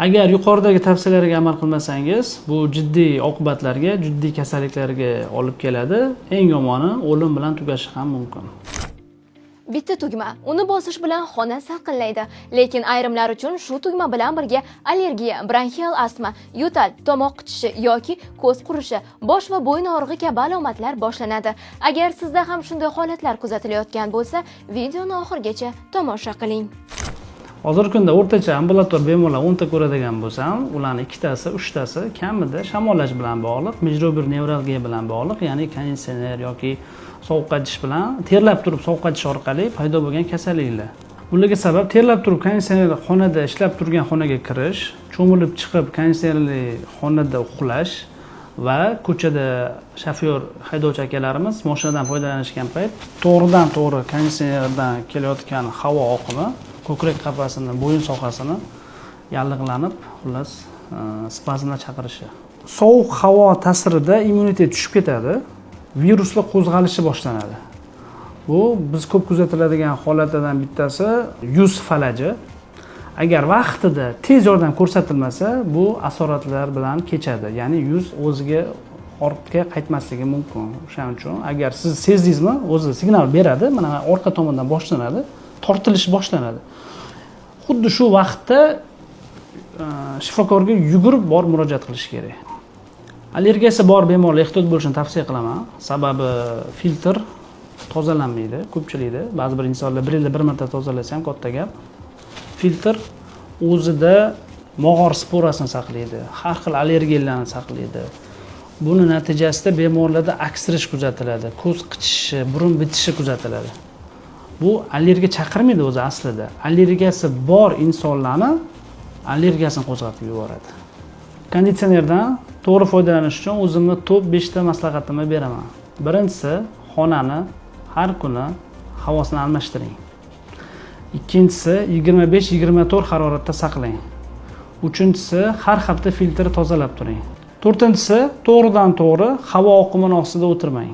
Agar yuqoridagi tavsiyalarga amal qilmasangiz, bu jiddiy oqibatlarga, jiddiy kasalliklarga olib keladi. Eng yomoni o'lim bilan tugashi ham mumkin. Bitta tugma, uni bosish bilan xona salqinlaydi, lekin ayrimlar uchun shu tugma bilan birga allergiya, bronxial astma, yo'tal, tomoq qitishi yoki ko'z qurishi, bosh va bo'yin og'rig'i kabi alomatlar boshlanadi. Agar sizda ham shunday holatlar kuzatilayotgan bo'lsa, videoni oxirigacha tomosha qiling. Hozirgi kunda o'rtacha ambulator bemorlar 10 ta ko'radigan bo'lsam, ularning 2 tasi, 3 tasi kamida shamollash bilan bog'liq, majrobir nevralgiya bilan bog'liq, ya'ni konditsioner yoki sovuqatish bilan terlab turib sovuqatish orqali paydo bo'lgan kasalliklar. Bularga sabab terlab turib konditsionerli xonada ishlab turgan xonaga kirish, cho'milib chiqib konditsionerli xonada uxlash va ko'chada shofyor haydovchi akalarimiz mashinadan foydalanishgan payt to'g'ridan-to'g'ri konditsionerdan kelayotgan havo oqimi ko'krak qafasini, bo'yin sohasini yallig'lanib, xullas spazmlar chaqirishi. Sovuq havo ta'sirida immunitet tushib ketadi, viruslar qo'zg'alishi boshlanadi. Bu biz ko'p kuzatiladigan holatlardan bittasi yuz falaji. Agar vaqtida tez yordam ko'rsatilmasa, bu asoratlar bilan kechadi. Ya'ni yuz o'ziga ortga qaytmasligi mumkin. O'shaning uchun agar siz sezdingizmi, o'zi signal beradi, mana orqa tomondan boshlanadi, tortilish boshlanadi. Xuddi shu vaqtda shifokorga yugurib borib murojaat qilish kerak. Allergiyasi bor bemorlar ehtiyot bo'lishni tavsiya qilaman. Sababi filtr tozalanmaydi ko'pchilikda. Ba'zi bir insonlar 1 yilda 1 marta tozalasa ham katta gap. Filtr o'zida mog'or sporasini saqlaydi, har xil allergiyalarni saqlaydi. Buni natijasida bemorlarda aksirish kuzatiladi, ko'z qichishi, burun bitishi kuzatiladi. Bu allergiya chaqirmaydi o'zi aslida. Allergiyasi bor insonlarni allergiyasini qo'zg'atib yuboradi. Konditsionerdan to'g'ri foydalanish uchun o'zimni top 5 ta maslahatimni beraman. Birinchisi, xonani har kuni havosini almashtiring. Ikkinchisi, 25-24 haroratda saqlang. Uchinchisi, har hafta filtrni tozalab turing. To'rtinchisi, to'g'ridan-to'g'ri havo oqimini ostida o'tirmang.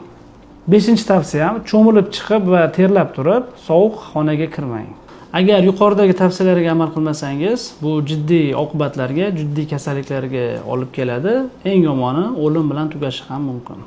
5-tavsiyam, cho'milib chiqib va terlab turib, sovuq xonaga kirmang. Agar yuqoridagi tavsiyalarga amal qilmasangiz, bu jiddiy oqibatlarga, jiddiy kasalliklarga olib keladi. Eng yomoni o'lim bilan tugashi ham mumkin.